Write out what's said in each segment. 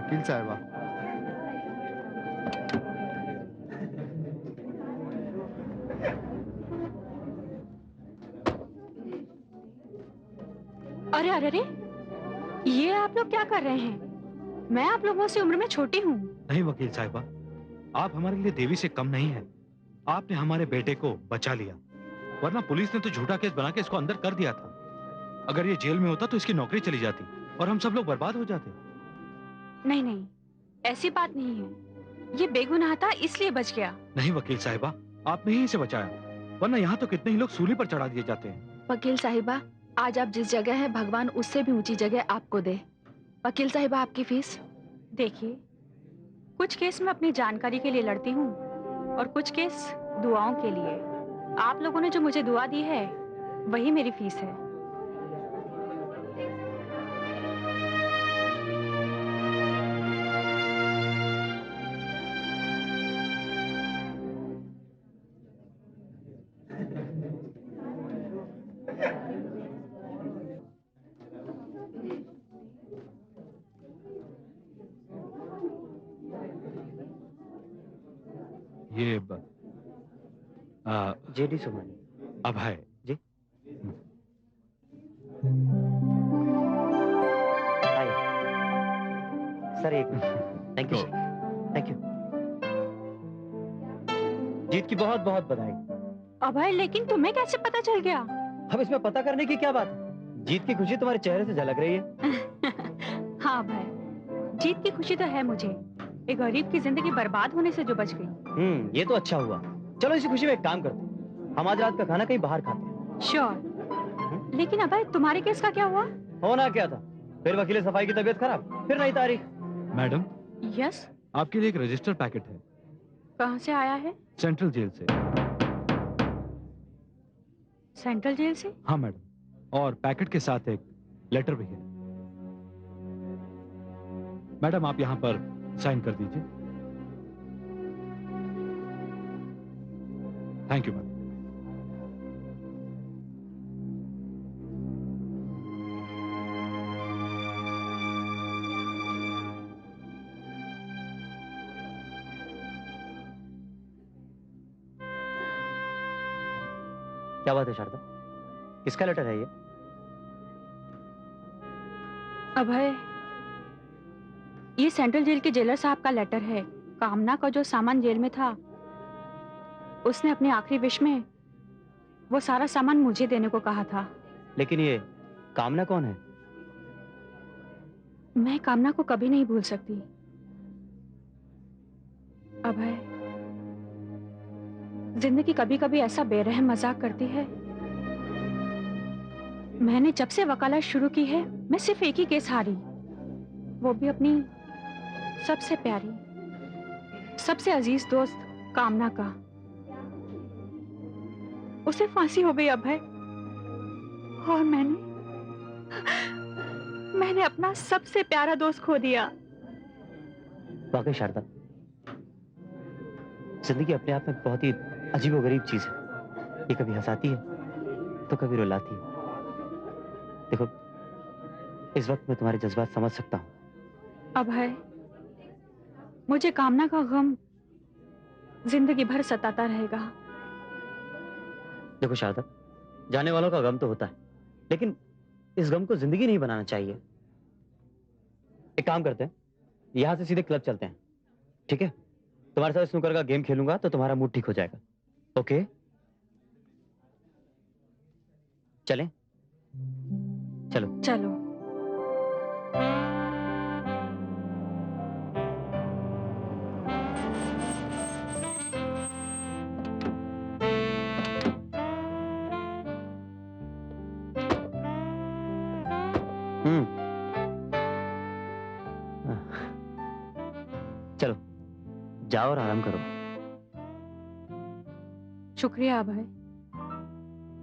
वकील साहबा। अरे अरे अरे, ये आप लोग क्या कर रहे हैं? मैं आप लोगों से उम्र में छोटी हूँ। नहीं वकील साहिबा, आप हमारे लिए देवी से कम नहीं है। आपने हमारे बेटे को बचा लिया, वरना पुलिस ने तो झूठा केस बना के इसको अंदर कर दिया था। अगर ये जेल में होता तो इसकी नौकरी चली जाती और हम सब लोग बर्बाद हो जाते। नहीं नहीं, ऐसी बात नहीं है। ये बेगुनाह था इसलिए बच गया। नहीं वकील साहिबा, आपने ही इसे बचाया, वरना यहाँ तो कितने ही लोग सूली पर चढ़ा दिए जाते हैं। वकील साहिबा, आज आप जिस जगह हैं भगवान उससे भी ऊंची जगह आपको दे। वकील साहिबा, आपकी फीस? देखिए, कुछ केस मैं अपनी जानकारी के लिए लड़ती हूँ और कुछ केस दुआओं के लिए। आप लोगों ने जो मुझे दुआ दी है वही मेरी फीस है। ये JD Suman. Abhay ji. Hi sir, एक minute. Thank you sir, thank you. जीत की बहुत बहुत बधाई। अभय, लेकिन तुम्हें कैसे पता चल गया? अब इसमें पता करने की क्या बात है? जीत की खुशी तुम्हारे चेहरे से झलक रही है। हाँ अभय, जीत की खुशी तो है मुझे, एक गरीब की जिंदगी बर्बाद होने से जो बच गई। ये तो अच्छा हुआ। चलो इसी खुशी में एक काम करते हैं, हम आज रात का खाना कहीं बाहर खाते हैं। श्योर। लेकिन अभय, तुम्हारे केस का क्या हुआ? होना क्या था, फिर वकील सफाई की तबीयत खराब, फिर नई तारीख। Madam, yes. आपके लिए एक रजिस्टर पैकेट है। कहाँ से आया है? सेंट्रल जेल से। सेंट्रल जेल से? हाँ मैडम, और पैकेट के साथ एक लेटर भी है। मैडम, आप यहाँ पर साइन कर दीजिए। Thank you madam. क्या बात है शारदा, किसका लेटर है ये? अभय, ये सेंट्रल जेल के जेलर साहब का लेटर है। कामना का जो सामान जेल में था, उसने अपने आखिरी विश में वो सारा सामान मुझे देने को कहा था। लेकिन ये कामना कौन है? मैं कामना को कभी नहीं भूल सकती। अभय, जिंदगी कभी कभी ऐसा बेरहम मजाक करती है। मैंने जब से वकालत शुरू की है, मैं सिर्फ एक ही केस हारी, वो भी अपनी सबसे प्यारी, सबसे अजीज दोस्त कामना का। उसे फांसी हो गई अभय, और मैंने अपना सबसे प्यारा दोस्त खो दिया। वाकई शारदा, जिंदगी अपने आप में बहुत ही अजीबोगरीब चीज है। ये कभी हंसाती है तो कभी रुलाती है। देखो, इस वक्त मैं तुम्हारे जज्बात समझ सकता हूँ। अभय, मुझे कामना का गम जिंदगी भर सताता रहेगा। देखो शारदा, जाने वालों का गम तो होता है, लेकिन इस गम को जिंदगी नहीं बनाना चाहिए। एक काम करते हैं, यहां से सीधे क्लब चलते हैं, ठीक है? तुम्हारे साथ स्नूकर का गेम खेलूंगा तो तुम्हारा मूड ठीक हो जाएगा। ओके, चलें? चलो चलो। चलो, जाओ और आराम करो। शुक्रिया अभय,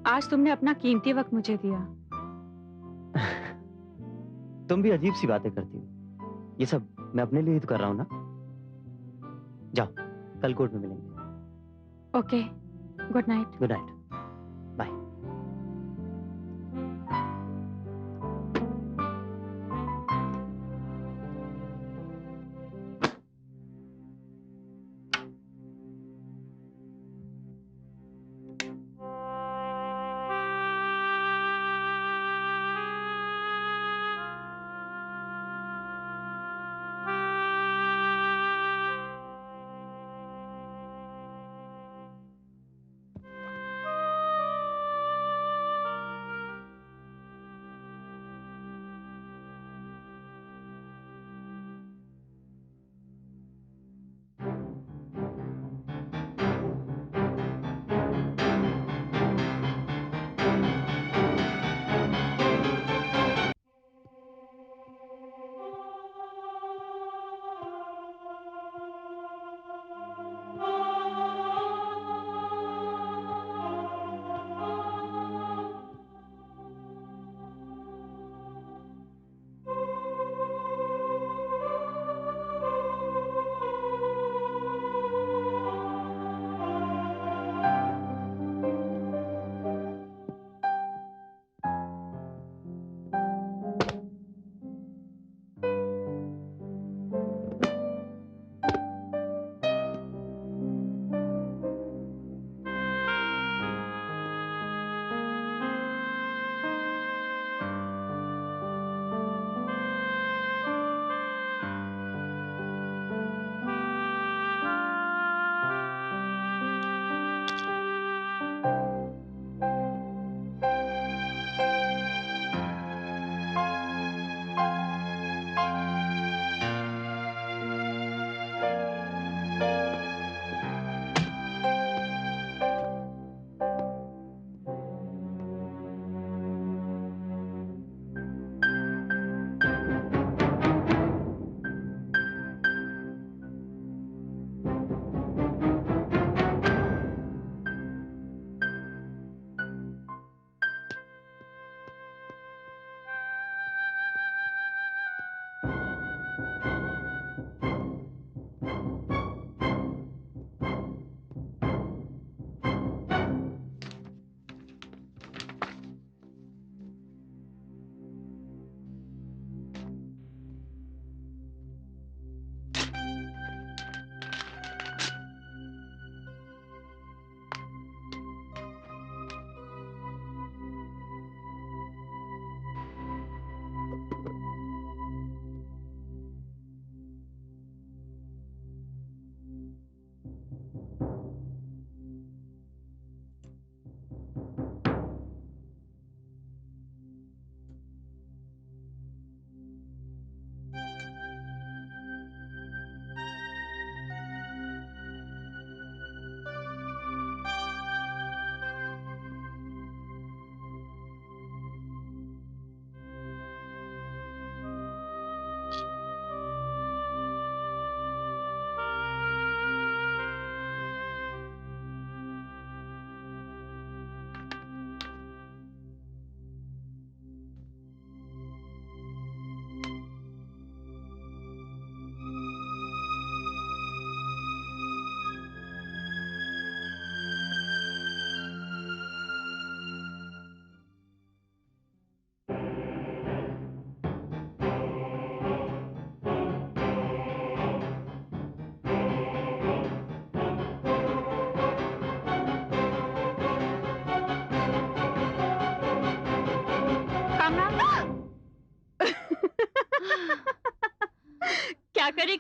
आज तुमने अपना कीमती वक्त मुझे दिया। तुम भी अजीब सी बातें करती हो। ये सब मैं अपने लिए ही तो कर रहा हूं ना। जाओ, कल कोर्ट में मिलेंगे। Okay, good night. Good night, bye.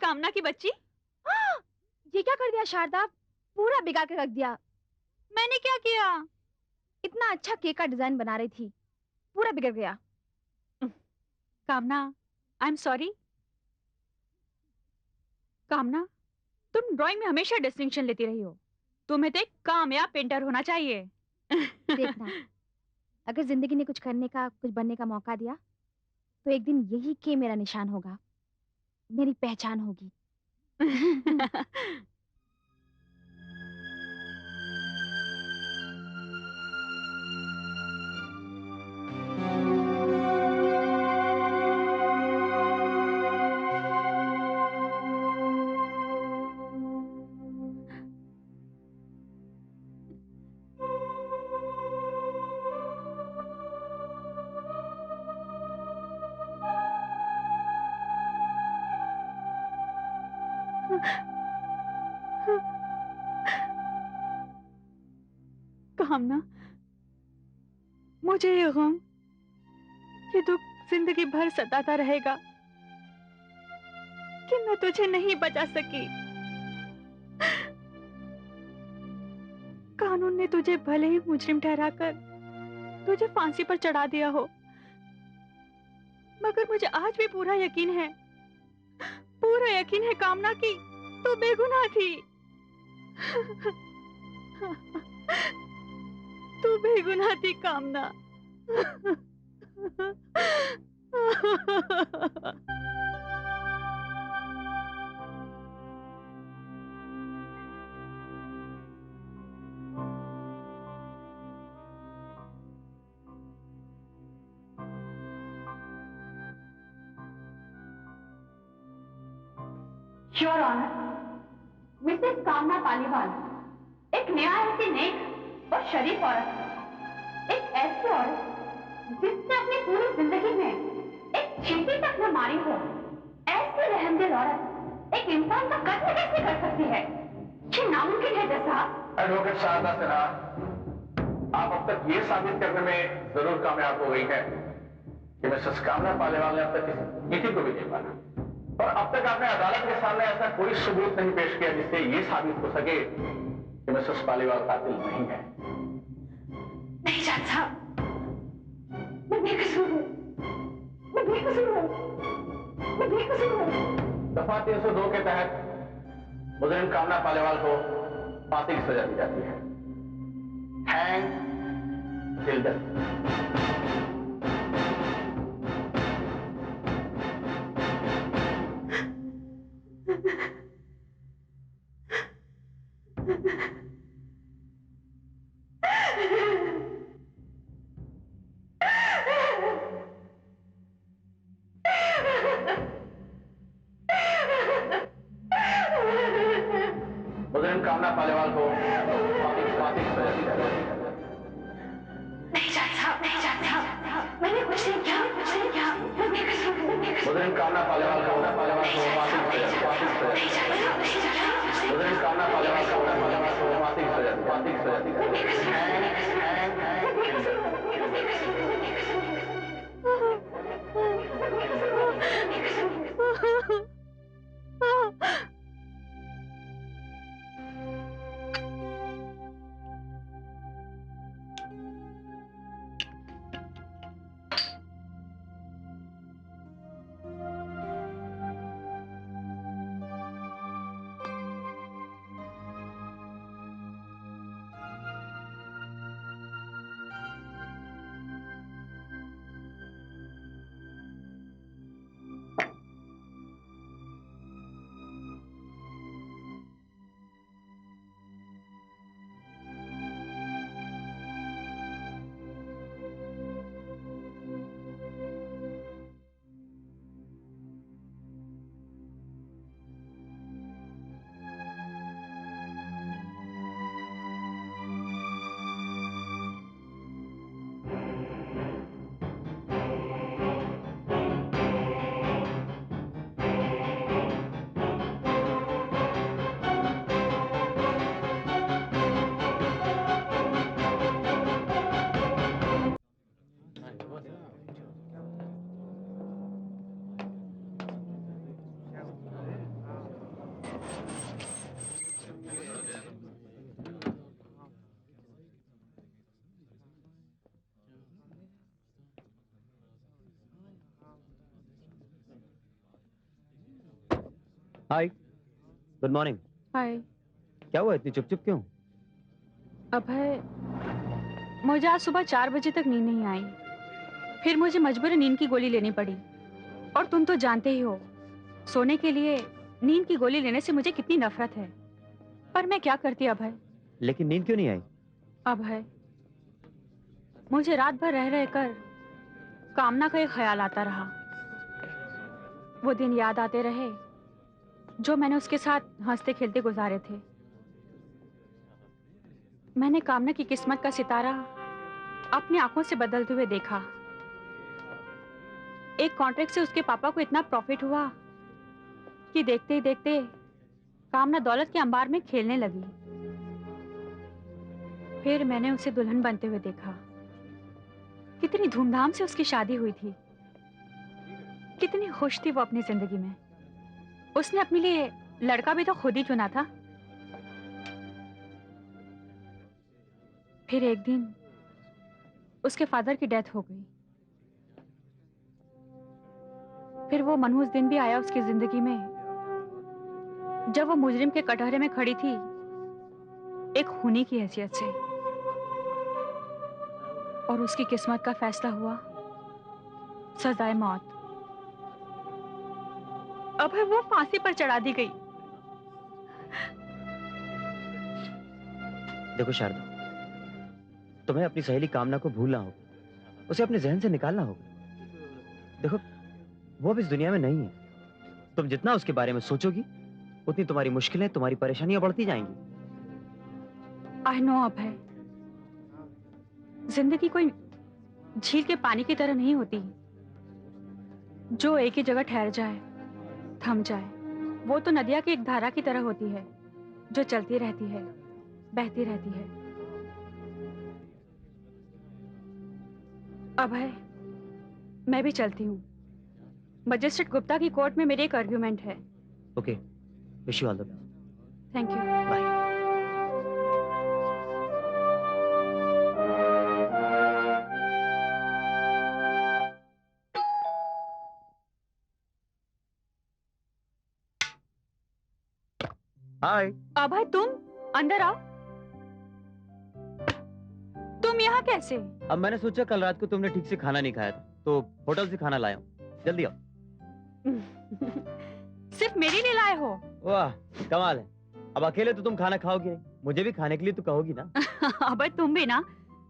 Kamna की बच्ची। हाँ, ये क्या कर दिया शारदा? पूरा बिगाड़ के रख दिया। मैंने क्या किया? इतना अच्छा केक का डिजाइन बना रही थी, पूरा बिगड़ गया। कामना, आई एम सॉरी। कामना, तुम ड्राइंग में हमेशा डिस्टिंक्शन लेती रही हो। तुम्हें तो एक कामयाब पेंटर होना चाहिए। देखना, अगर जिंदगी ने कुछ करने का, कुछ बनने का मौका दिया, तो एक दिन यही के मेरा निशान होगा, मेरी पहचान होगी। कामना, मुझे ये गम, ये दुख जिंदगी भर सताता रहेगा कि मैं तुझे नहीं बचा सकी। कानून ने तुझे भले ही मुजरिम ठहराकर तुझे फांसी पर चढ़ा दिया हो, मगर मुझे आज भी पूरा यकीन है कामना की तू बेगुनाह थी। तू बेगुनाह थी कामना। श्योर ऑनर, मिसेस कामना पालीवाल एक निहायत नेक और शरीफ औरत, एक ऐसी औरत जिसने अपनी पूरी जिंदगी में एक चींटी तक न मारी हो। ऐसी रहमदिल औरत एक इंसान का कत्ल कैसे कर सकती है? ये नामुमकिन है जैसा। एडवोकेट शारदा सिन्हा, आप अब तक ये साबित करने में जरूर कामयाब हो गई है कि मिसेस कामना पालीवाल ने अब तक किसी को भी नहीं मारा, और अब तक आपने अदालत के सामने ऐसा कोई सबूत नहीं पेश किया जिससे ये साबित हो सके कि मिसेस पालीवाल कातिल नहीं है। नहीं जज साहब, मैं बेकसूर हूँ, मैं बेकसूर हूँ, मैं बेकसूर हूँ। दफा 302 के तहत मुजरिम कामना पालीवाल को फांसी की सजा दी जाती है। Hang till death. मुजरिम कामना पालीवाल को फांसी की सजा दी जाती है। नहीं जज साहब, नहीं जज साहब, मैंने कुछ नहीं किया, कुछ नहीं किया, मैं बेकसूर हूँ, मैं बेकसूर हूँ। मुजरिम कामना पालीवाल को फांसी की सजा नहीं जज साहब, नहीं जज साहब, मुजरिम कामना पालीवाल को फांसी की सजा दी मैं बेकसूर हूँ, मैं बेकसूर हूँ, हैंग मैं बेकसूर हूँ, मैं बेकसूर हूँ, मैं बेकसूर हूँ, मैं बेकसूर हूँ, मैं बेकसूर हूँ। हाय, गुड मॉर्निंग। हाय क्या हुआ, इतनी चुप चुप क्यों? अभय, मुझे आज सुबह 4 बजे तक नींद नहीं आई। फिर मुझे मजबूरन नींद की गोली लेनी पड़ी। और तुम तो जानते ही हो, सोने के लिए नींद की गोली लेने से मुझे कितनी नफरत है। पर मैं क्या करती अभय। लेकिन नींद क्यों नहीं आई? अभय, मुझे रात भर रह रहकर कामना का एक ख्याल आता रहा। वो दिन याद आते रहे जो मैंने उसके साथ हंसते खेलते गुजारे थे। मैंने कामना की किस्मत का सितारा अपनी आंखों से बदलते हुए देखा। एक कॉन्ट्रैक्ट से उसके पापा को इतना प्रॉफिट हुआ कि देखते ही देखते कामना दौलत के अंबार में खेलने लगी। फिर मैंने उसे दुल्हन बनते हुए देखा। कितनी धूमधाम से उसकी शादी हुई थी। कितनी खुश थी वो अपनी जिंदगी में। उसने अपने लिए लड़का भी तो खुद ही चुना था। फिर एक दिन उसके फादर की डेथ हो गई। फिर वो मनहूस दिन भी आया उसकी जिंदगी में जब वो मुजरिम के कटहरे में खड़ी थी, एक खूनी की हैसियत से। और उसकी किस्मत का फैसला हुआ सजाए मौत। अब है वो फांसी पर चढ़ा दी गई। देखो शारदा, तुम्हें अपनी सहेली कामना को भूलना होगा, उसे अपने जहन से निकालना होगा। देखो, वो अब इस दुनिया में नहीं है। तुम जितना उसके बारे में सोचोगी, उतनी तुम्हारी मुश्किलें, तुम्हारी परेशानियां बढ़ती जाएंगी। आई नो अभय, जिंदगी कोई झील के पानी की तरह नहीं होती जो एक ही जगह ठहर जाए, थम जाए। वो तो नदिया की एक धारा की तरह होती है जो चलती रहती है, बहती रहती है। अभय, मैं भी चलती हूँ। मजिस्ट्रेट गुप्ता की कोर्ट में मेरी एक आर्ग्यूमेंट है। Okay, wish you all the best. Thank you. Bye. Hi. Abhay, तुम अंदर आओ। तुम यहाँ कैसे? अब मैंने सोचा कल रात को तुमने ठीक से खाना नहीं खाया था, तो होटल से खाना लाया हूँ। जल्दी आओ। सिर्फ मेरे लिए लाए हो? वाह, कमाल है। अब अकेले तो तुम खाना खाओगी नहीं, मुझे भी खाने के लिए तो कहोगी ना। अबे तुम भी ना।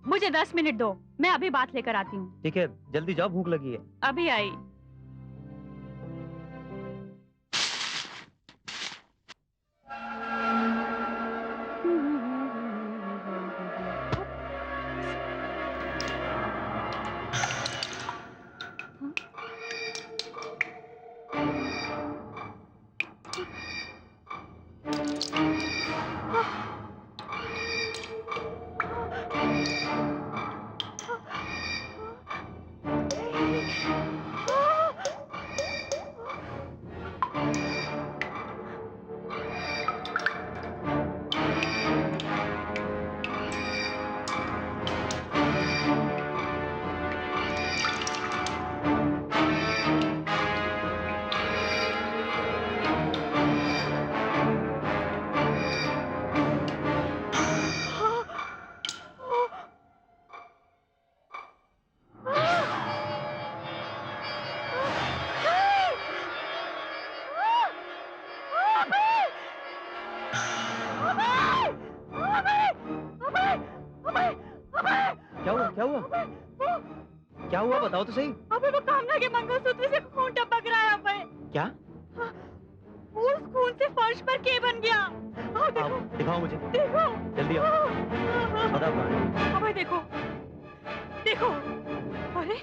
मुझे 10 मिनट दो, मैं अभी बात लेकर आती हूँ। ठीक है, जल्दी जाओ, भूख लगी है। अभी आई। क्या हुआ, क्या हुआ, क्या हुआ, बताओ तो सही। अबे वो कामना के मंगलसूत्र से खून टपक रहा है अभय। क्या? उस खून से फर्श पर के बन गया। आओ देखो। आओ, दिखाओ मुझे। देखो। जल्दी आओ। बता कहाँ? अभय देखो, देखो। अरे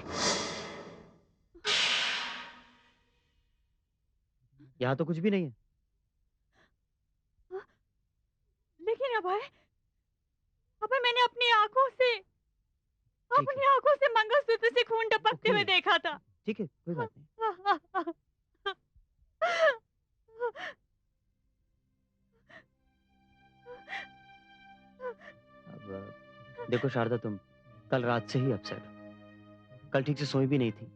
यहाँ तो कुछ भी नहीं है। लेकिन अभय, अभय मैंने अपनी आंखों से मंगलसूत्र से खून टपकते हुए देखा था। ठीक है, कोई बात नहीं। अब देखो शारदा, तुम कल रात से ही अपसेट हो। कल ठीक से सोई भी नहीं थी।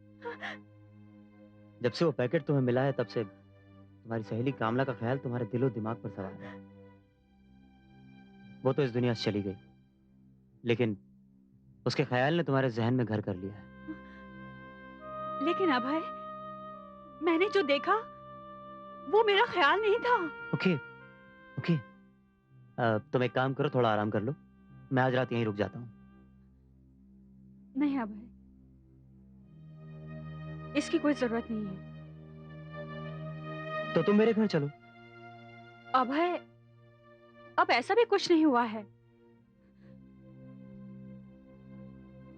जब से वो पैकेट तुम्हें मिला है, तब से तुम्हारी सहेली कामला का ख्याल तुम्हारे दिलो दिमाग पर सवार है। वो तो इस दुनिया से चली गई, लेकिन उसके ख्याल ने तुम्हारे जहन में घर कर लिया है। लेकिन अभय, मैंने जो देखा वो मेरा ख्याल नहीं था। ओके ओके, तुम एक काम करो, थोड़ा आराम कर लो। मैं आज रात यहीं रुक जाता हूँ। नहीं अभय, इसकी कोई जरूरत नहीं है। तो तुम मेरे घर चलो। अभय, अब ऐसा भी कुछ नहीं हुआ है।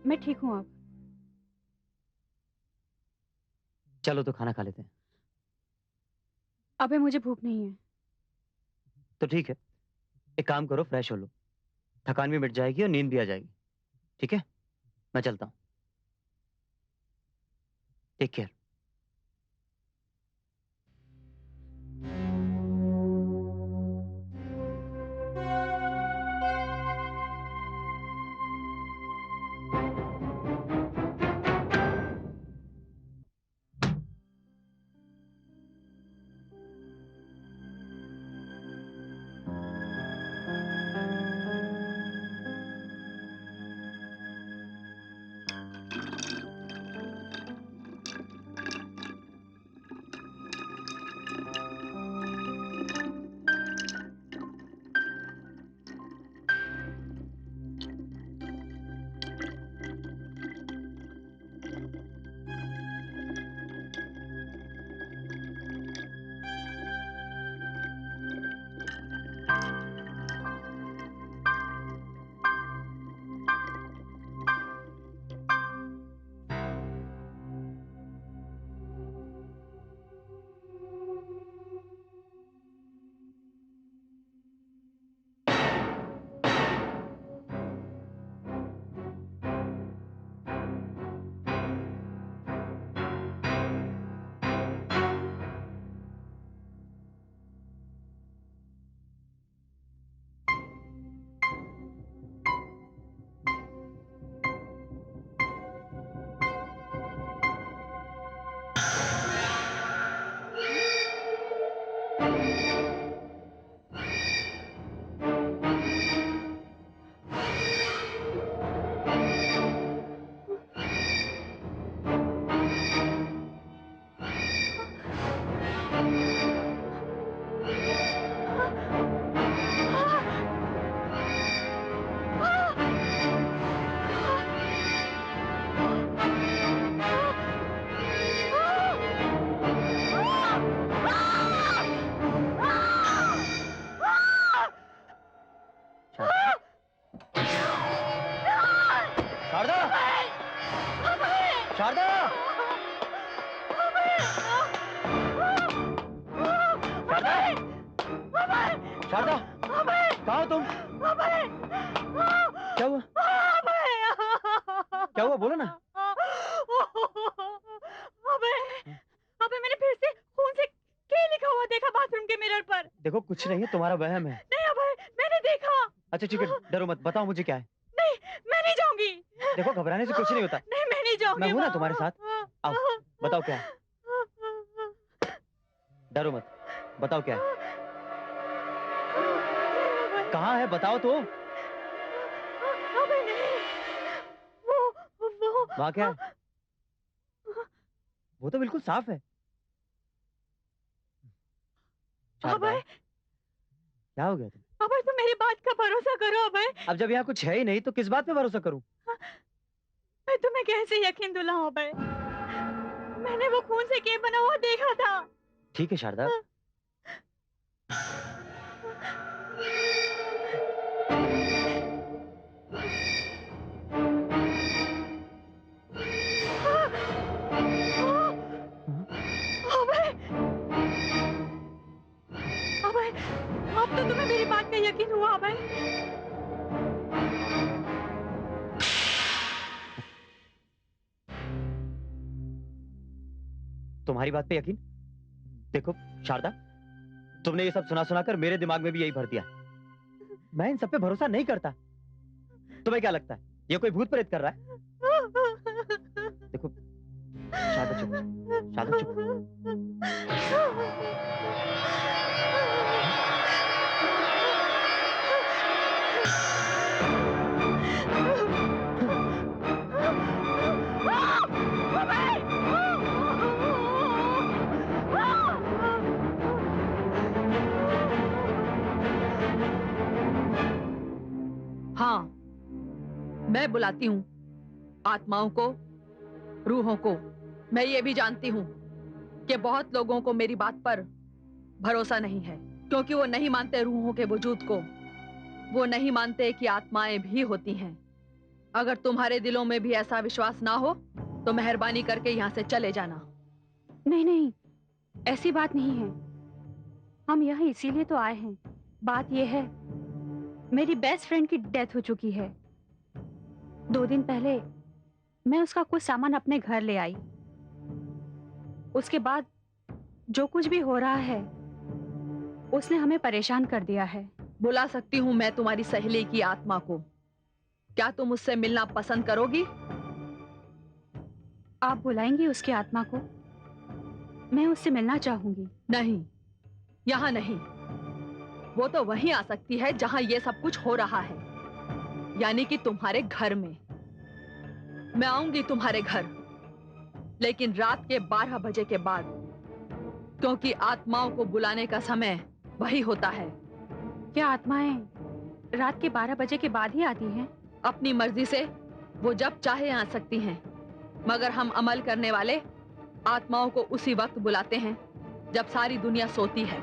मैं ठीक हूं अब। चलो तो खाना खा लेते हैं। अबे मुझे भूख नहीं है। तो ठीक है, एक काम करो, फ्रेश हो लो, थकान भी मिट जाएगी और नींद भी आ जाएगी। ठीक है, मैं चलता हूँ। Take care. शारदा, शारदा, शारदा, शारदा, कहाँ हो तुम? क्या हुआ? क्या हुआ, बोलो ना। अबे, अबे मैंने फिर से खून से के लिखा हुआ देखा बाथरूम के मिरर पर। देखो कुछ नहीं है, तुम्हारा वहम है। नहीं अबे, मैंने देखा। अच्छा ठीक है, डरो मत, बताओ मुझे क्या है। नहीं, मैं नहीं जाऊंगी। देखो घबराने से कुछ नहीं होता, नहीं, मैं नहीं जाऊंगी। मैं हूं ना तुम्हारे साथ। आओ, बताओ क्या है। डरो मत, बताओ क्या है। कहाँ है, बताओ तो। अबे नहीं, वो वहाँ क्या है? वो तो बिल्कुल साफ है। शारदा, अबे, क्या हो गया तुम? अबे तुम मेरी बात का भरोसा करो अबे। अब जब यहाँ कुछ है ही नहीं तो किस बात पे भरोसा करूं? मैं तुम्हें कैसे यकीन दिलाऊं अबे? मैंने वो खून से के बना हुआ देखा था। ठीक है शारदा, अबे, अबे, अब तो तुम्हें मेरी बात का यकीन हुआ अबे। तुम्हारी बात पे यकीन? देखो शारदा, तुमने ये सब सुना सुना कर मेरे दिमाग में भी यही भर दिया। मैं इन सब पे भरोसा नहीं करता। तुम्हें क्या लगता है ये कोई भूत प्रेत कर रहा है? देखो शारदा चुप, शारदा चुप। हाँ, मैं बुलाती हूँ आत्माओं को, रूहों को। मैं ये भी जानती हूँ कि बहुत लोगों को मेरी बात पर भरोसा नहीं है, क्योंकि वो नहीं मानते रूहों के वजूद को। वो नहीं मानते कि आत्माएं भी होती हैं। अगर तुम्हारे दिलों में भी ऐसा विश्वास ना हो तो मेहरबानी करके यहाँ से चले जाना। नहीं नहीं, ऐसी बात नहीं है। हम यहाँ इसीलिए तो आए हैं। बात यह है, मेरी बेस्ट फ्रेंड की डेथ हो चुकी है। 2 दिन पहले मैं उसका कुछ सामान अपने घर ले आई। उसके बाद जो कुछ भी हो रहा है उसने हमें परेशान कर दिया है। बुला सकती हूँ मैं तुम्हारी सहेली की आत्मा को। क्या तुम उससे मिलना पसंद करोगी? आप बुलाएंगी उसकी आत्मा को? मैं उससे मिलना चाहूंगी। नहीं, यहाँ नहीं। वो तो वहीं आ सकती है जहां ये सब कुछ हो रहा है, यानी कि तुम्हारे घर में। मैं आऊंगी तुम्हारे घर, लेकिन रात के 12 बजे के बाद, क्योंकि आत्माओं को बुलाने का समय वही होता है। क्या आत्माएं रात के 12 बजे के बाद ही आती हैं? अपनी मर्जी से वो जब चाहे आ सकती हैं, मगर हम अमल करने वाले आत्माओं को उसी वक्त बुलाते हैं जब सारी दुनिया सोती है।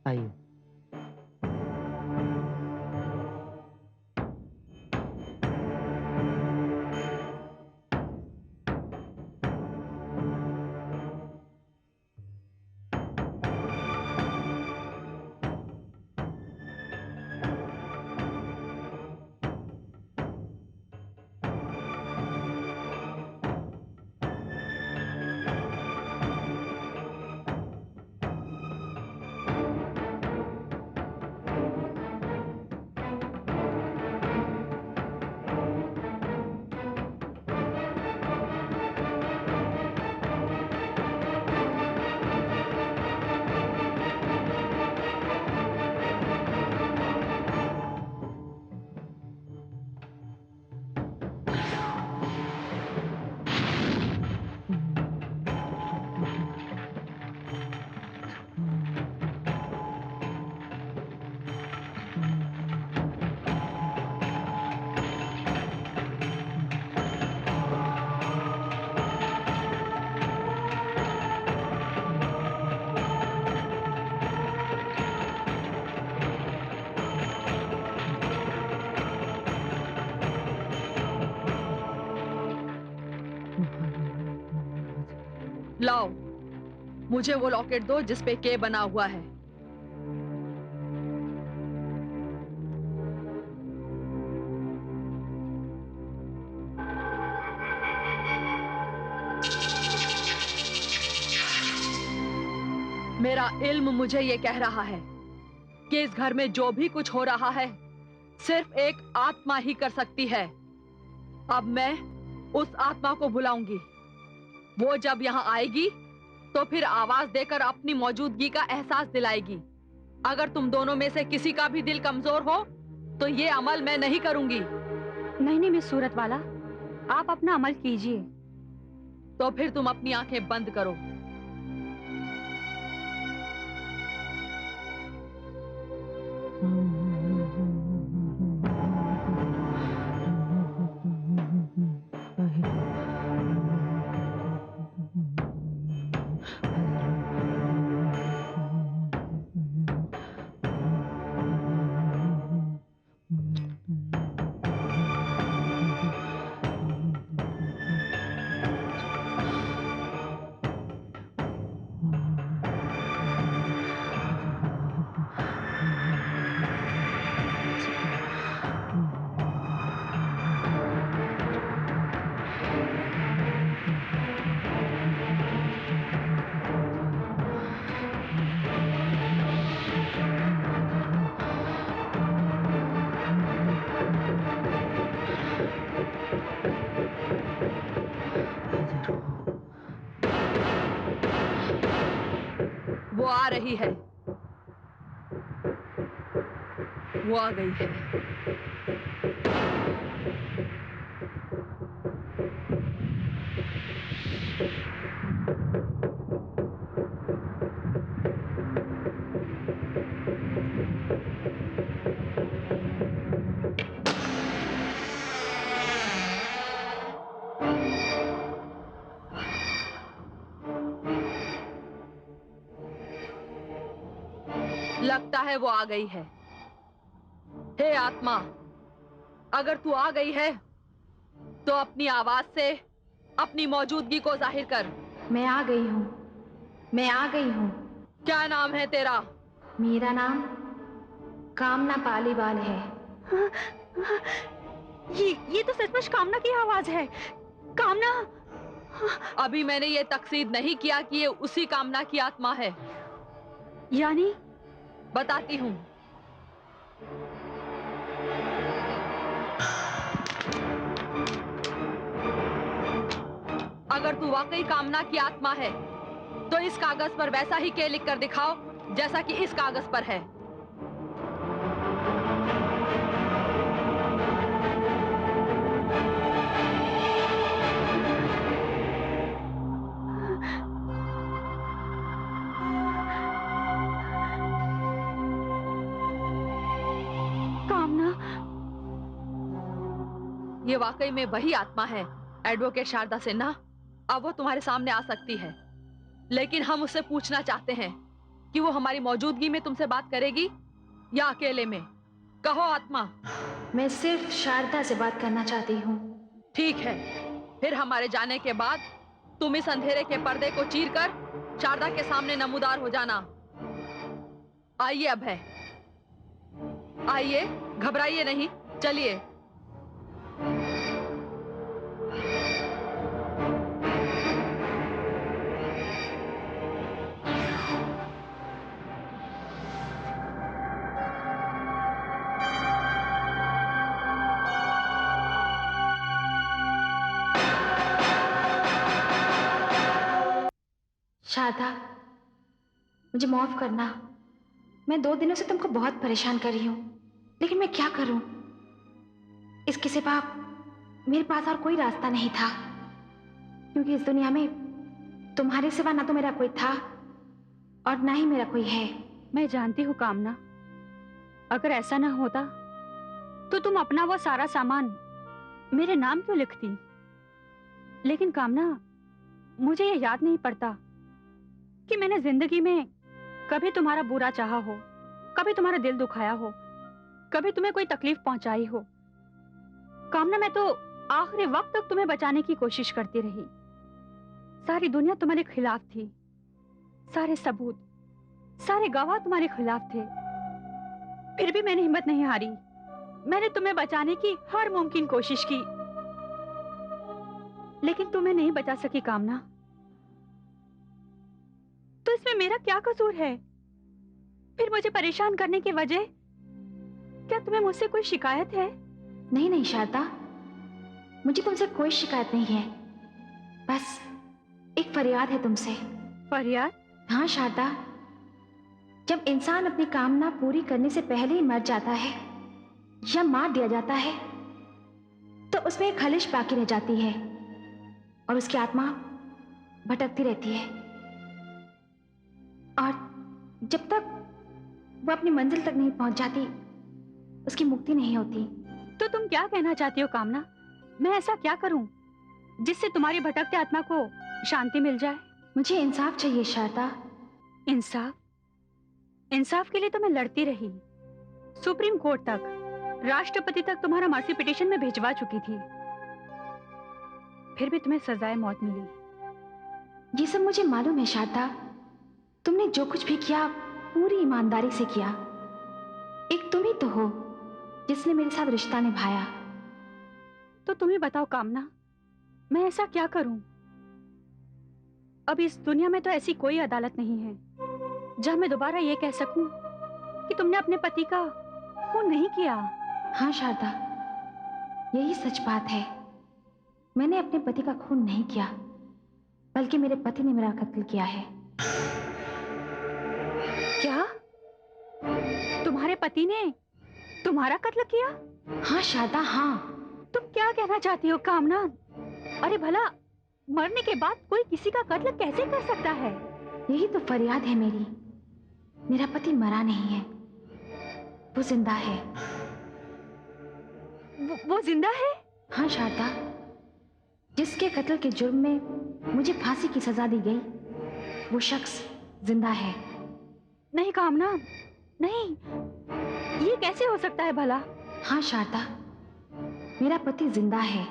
आइए। लाओ, मुझे वो लॉकेट दो जिस पे के बना हुआ है। मेरा इल्म मुझे ये कह रहा है कि इस घर में जो भी कुछ हो रहा है सिर्फ एक आत्मा ही कर सकती है। अब मैं उस आत्मा को बुलाऊंगी। वो जब यहाँ आएगी तो फिर आवाज देकर अपनी मौजूदगी का एहसास दिलाएगी। अगर तुम दोनों में से किसी का भी दिल कमजोर हो तो ये अमल मैं नहीं करूंगी। नहीं नहीं मिस सूरत वाला, आप अपना अमल कीजिए। तो फिर तुम अपनी आंखें बंद करो। वो आ रही है, वो आ गई है। लगता है वो आ गई है। हे आत्मा, अगर तू आ गई है तो अपनी आवाज से अपनी मौजूदगी को जाहिर कर। मैं आ गई हूँ, मैं आ गई हूँ। क्या नाम है तेरा? मेरा नाम कामना पालीवाल है। ये तो सचमुच कामना की आवाज है। कामना। अभी मैंने ये तकसीद नहीं किया कि ये उसी कामना की आत्मा है। यानी? बताती हूँ। अगर तू वाकई कामना की आत्मा है तो इस कागज पर वैसा ही के लिख कर दिखाओ जैसा कि इस कागज पर है। कामना। ये वाकई में वही आत्मा है, एडवोकेट शारदा सिन्हा। अब वो तुम्हारे सामने आ सकती है, लेकिन हम उससे पूछना चाहते हैं कि वो हमारी मौजूदगी में तुमसे बात करेगी या अकेले में। कहो आत्मा। मैं सिर्फ शारदा से बात करना चाहती हूँ। ठीक है, फिर हमारे जाने के बाद तुम इस अंधेरे के पर्दे को चीरकर शारदा के सामने नमूदार हो जाना। आइए अब है, आइए, घबराइए नहीं, चलिए। शारदा, मुझे माफ करना। मैं 2 दिनों से तुमको बहुत परेशान कर रही हूँ, लेकिन मैं क्या करूँ? इसके सिवा मेरे पास और कोई रास्ता नहीं था, क्योंकि इस दुनिया में तुम्हारे सिवा ना तो मेरा कोई था और ना ही मेरा कोई है। मैं जानती हूँ कामना, अगर ऐसा ना होता तो तुम अपना वो सारा सामान मेरे नाम क्यों लिखती? लेकिन कामना, मुझे ये याद नहीं पड़ता कि मैंने जिंदगी में कभी तुम्हारा बुरा चाहा हो, कभी तुम्हारा दिल दुखाया हो, कभी तुम्हें कोई तकलीफ पहुंचाई हो। कामना, मैं तो आखिरी वक्त तक तुम्हें बचाने की कोशिश करती रही। सारी दुनिया तुम्हारे खिलाफ थी, सारे सबूत, सारे गवाह तुम्हारे खिलाफ थे, फिर भी मैंने हिम्मत नहीं हारी। मैंने तुम्हें बचाने की हर मुमकिन कोशिश की, लेकिन तुम्हें नहीं बचा सकी कामना। तो इसमें मेरा क्या कसूर है? फिर मुझे परेशान करने की वजह? क्या तुम्हें मुझसे कोई शिकायत है? नहीं नहीं शारदा, मुझे तुमसे कोई शिकायत नहीं है। बस एक फरियाद है तुमसे। फरियाद? हाँ शारदा, जब इंसान अपनी कामना पूरी करने से पहले ही मर जाता है या मार दिया जाता है, तो उसमें एक खलिश बाकी रह जाती है और उसकी आत्मा भटकती रहती है, और जब तक वो अपनी मंजिल तक नहीं पहुंच जाती, उसकी मुक्ति नहीं होती। तो तुम क्या कहना चाहती हो कामना? मैं ऐसा क्या करूं जिससे तुम्हारी भटकते आत्मा को शांति मिल जाए? मुझे इंसाफ चाहिए शारदा। इंसाफ? इंसाफ के लिए तो मैं लड़ती रही, सुप्रीम कोर्ट तक, राष्ट्रपति तक तुम्हारा मर्सी पिटीशन में भिजवा चुकी थी, फिर भी तुम्हें सजाए मौत मिली। ये सब मुझे मालूम है शारदा। तुमने जो कुछ भी किया पूरी ईमानदारी से किया। एक तुम ही तो हो जिसने मेरे साथ रिश्ता निभाया। तो तुम ही बताओ कामना, मैं ऐसा क्या करूं? अब इस दुनिया में तो ऐसी कोई अदालत नहीं है जहां मैं दोबारा ये कह सकूं कि तुमने अपने पति का खून नहीं किया। हाँ शारदा, यही सच बात है। मैंने अपने पति का खून नहीं किया, बल्कि मेरे पति ने मेरा कत्ल किया है। क्या तुम्हारे पति ने तुम्हारा कत्ल किया? हाँ शारदा, हाँ। तुम क्या कहना चाहती हो कामना? अरे भला मरने के बाद कोई किसी का कत्ल कैसे कर सकता है? यही तो फरियाद है मेरी। मेरा पति मरा नहीं है, वो जिंदा है। वो जिंदा है? हाँ शारदा, जिसके कत्ल के जुर्म में मुझे फांसी की सजा दी गई, वो शख्स जिंदा है। नहीं कामना, नहीं, ये कैसे हो सकता है भला? हाँ शारदा, मेरा पति जिंदा है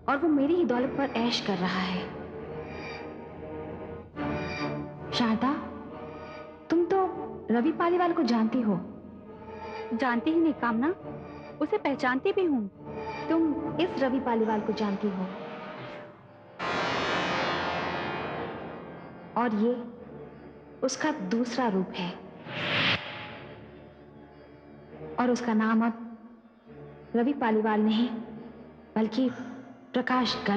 और वो मेरी ही दौलत पर ऐश कर रहा है। शारदा, तुम तो रवि पालीवाल को जानती हो। जानती ही नहीं कामना, उसे पहचानती भी हूँ। तुम इस रवि पालीवाल को जानती हो और ये उसका दूसरा रूप है और उसका नाम अब रवि पालीवाल नहीं बल्कि प्रकाश